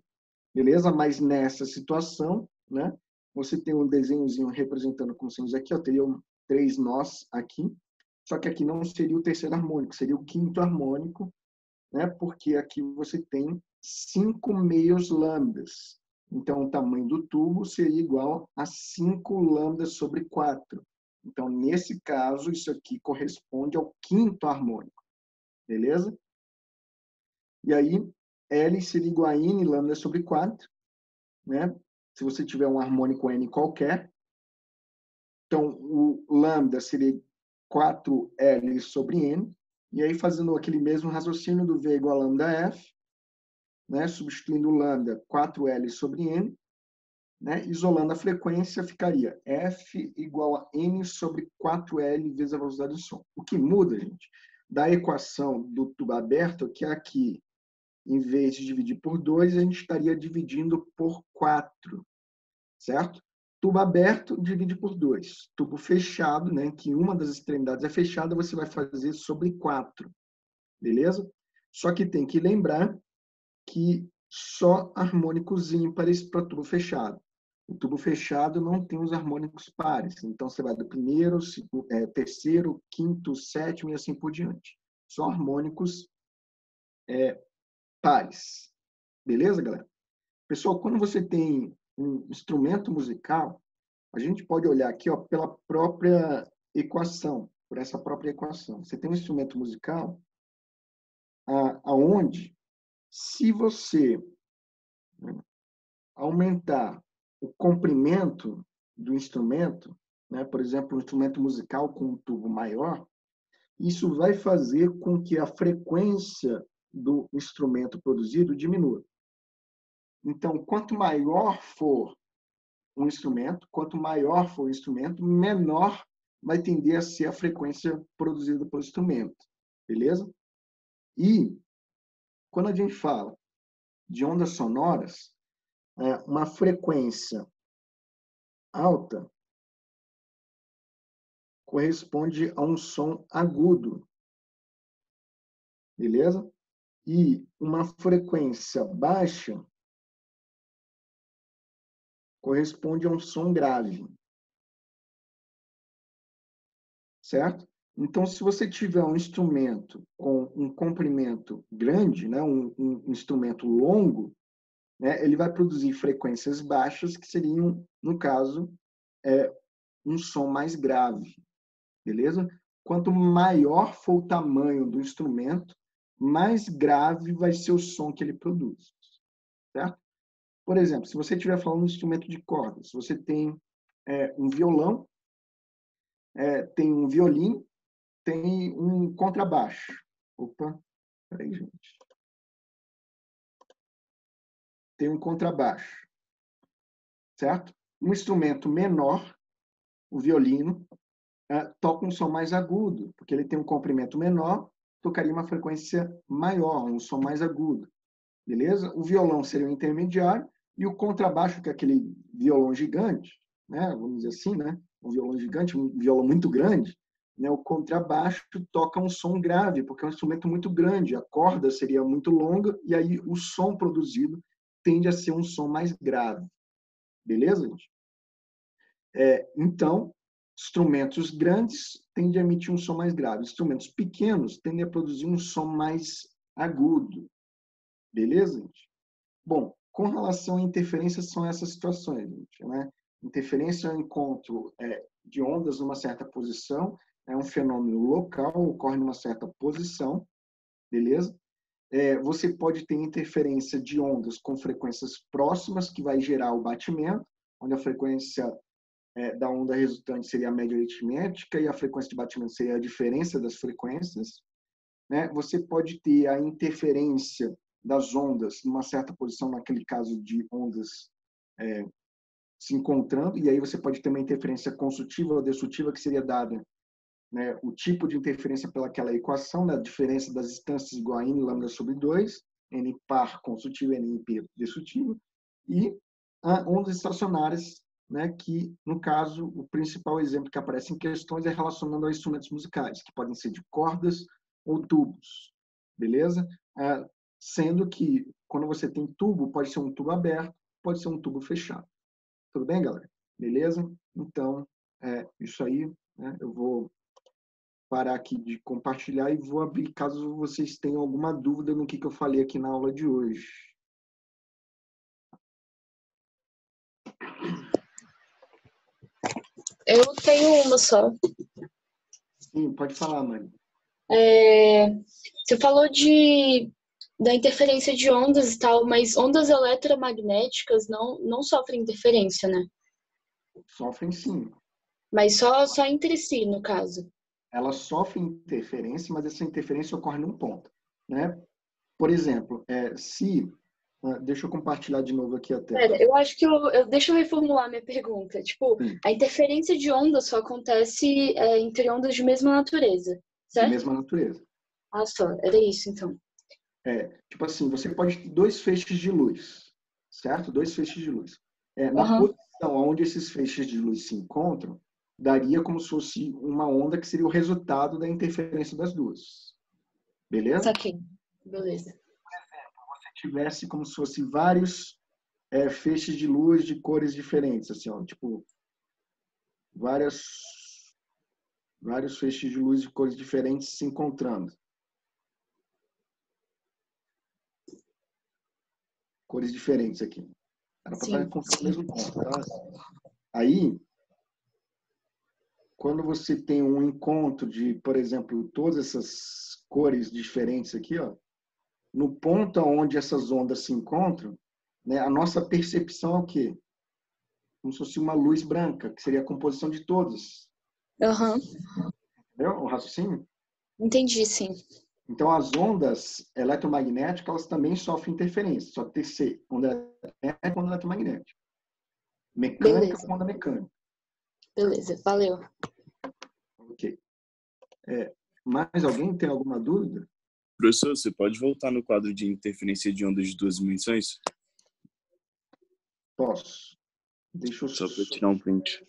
Beleza? Mas nessa situação, né, você tem um desenhozinho representando como se aqui, ó, teria 3 nós aqui, só que aqui não seria o terceiro harmônico, seria o quinto harmônico, né, porque aqui você tem 5 meios lambdas. Então, o tamanho do tubo seria igual a 5 lambdas sobre 4. Então, nesse caso, isso aqui corresponde ao quinto harmônico. Beleza? E aí, L seria igual a N lambda sobre 4. Né? Se você tiver um harmônico N qualquer. Então, o lambda seria 4L sobre N. E aí, fazendo aquele mesmo raciocínio do V igual a lambda F, né? Substituindo o lambda 4L sobre N, né? Isolando a frequência, ficaria F igual a N sobre 4L vezes a velocidade do som. O que muda, gente, da equação do tubo aberto, que aqui, em vez de dividir por 2, a gente estaria dividindo por 4, certo? Tubo aberto divide por 2. Tubo fechado, né, que uma das extremidades é fechada, você vai fazer sobre 4, beleza? Só que tem que lembrar que só harmônicos ímpares para tubo fechado. O tubo fechado não tem os harmônicos pares. Então, você vai do primeiro, terceiro, quinto, sétimo e assim por diante. Só harmônicos pares. Beleza, galera? Pessoal, quando você tem um instrumento musical, a gente pode olhar aqui, ó, pela própria equação, por essa própria equação. Você tem um instrumento musical aonde, se você aumentar o comprimento do instrumento, né, por exemplo, um instrumento musical com um tubo maior, isso vai fazer com que a frequência do instrumento produzido diminua. Então, quanto maior for um instrumento, menor vai tender a ser a frequência produzida pelo instrumento, beleza? E quando a gente fala de ondas sonoras, uma frequência alta corresponde a um som agudo, beleza? E uma frequência baixa corresponde a um som grave, certo? Então, se você tiver um instrumento com um comprimento grande, né, um instrumento longo, né, ele vai produzir frequências baixas, que seriam, no caso, um som mais grave, beleza? Quanto maior for o tamanho do instrumento, mais grave vai ser o som que ele produz, certo? Por exemplo, se você estiver falando de instrumento de cordas, você tem um violão, tem um violino, tem um contrabaixo. Opa, peraí, gente. Tem um contrabaixo, certo? Um instrumento menor, o violino, toca um som mais agudo, porque ele tem um comprimento menor, tocaria uma frequência maior, um som mais agudo, beleza? O violão seria o intermediário e o contrabaixo, que é aquele violão gigante, né? Vamos dizer assim, né? Um violão gigante, um violão muito grande, né? O contrabaixo toca um som grave, porque é um instrumento muito grande, a corda seria muito longa e aí o som produzido tende a ser um som mais grave, beleza, gente? Então, instrumentos grandes tendem a emitir um som mais grave. Instrumentos pequenos tendem a produzir um som mais agudo. Beleza, gente? Bom, com relação à interferência, são essas situações, gente, né? Interferência é um encontro de ondas numa certa posição, é um fenômeno local, ocorre numa certa posição, beleza? Você pode ter interferência de ondas com frequências próximas, que vai gerar o batimento, onde a frequência da onda resultante seria a média aritmética e a frequência de batimento seria a diferença das frequências, né? Você pode ter a interferência das ondas numa certa posição, naquele caso de ondas se encontrando, e aí você pode ter uma interferência consultiva ou destrutiva, que seria dada, né, o tipo de interferência pelaquela equação, né, a diferença das distâncias igual a n lambda sobre 2, n par consultivo e n impar destrutivo, e ondas estacionárias, né, que, no caso, o principal exemplo que aparece em questões é relacionando a instrumentos musicais, que podem ser de cordas ou tubos, beleza? Sendo que quando você tem tubo, pode ser um tubo aberto, pode ser um tubo fechado. Tudo bem, galera? Beleza? Então, isso aí, né? Eu vou parar aqui de compartilhar e vou abrir caso vocês tenham alguma dúvida no que eu falei aqui na aula de hoje. Eu tenho uma só. Sim, pode falar, Mari. Você falou da interferência de ondas e tal, mas ondas eletromagnéticas não sofrem interferência, né? Sofrem sim. Mas só entre si, no caso. Elas sofrem interferência, mas essa interferência ocorre num ponto, né? Por exemplo, deixa eu compartilhar de novo aqui a tela. Pera, eu acho que deixa eu reformular minha pergunta. Tipo, a interferência de ondas só acontece entre ondas de mesma natureza, certo? De mesma natureza. Ah, só. Era isso, então. Tipo assim, você pode ter dois feixes de luz, certo? Dois feixes de luz. Na posição onde esses feixes de luz se encontram, daria como se fosse uma onda que seria o resultado da interferência das duas. Beleza? Saquei. Beleza. Por exemplo, você tivesse como se fosse vários feixes de luz de cores diferentes, assim, ó, tipo, vários feixes de luz de cores diferentes se encontrando. Cores diferentes aqui. Era para encontrar o mesmo ponto, tá? Aí, quando você tem um encontro de, por exemplo, todas essas cores diferentes aqui, ó, no ponto onde essas ondas se encontram, né, a nossa percepção é o quê? Como se fosse uma luz branca, que seria a composição de todas. Entendeu o raciocínio? Entendi, sim. Então, as ondas eletromagnéticas, elas também sofrem interferência. Só que tem que ser onda elétrica com onda eletromagnética. Mecânica com onda mecânica. Beleza, valeu. Ok. Mais alguém tem alguma dúvida? Professor, você pode voltar no quadro de interferência de ondas de duas dimensões? Posso. Deixa eu só para tirar um print.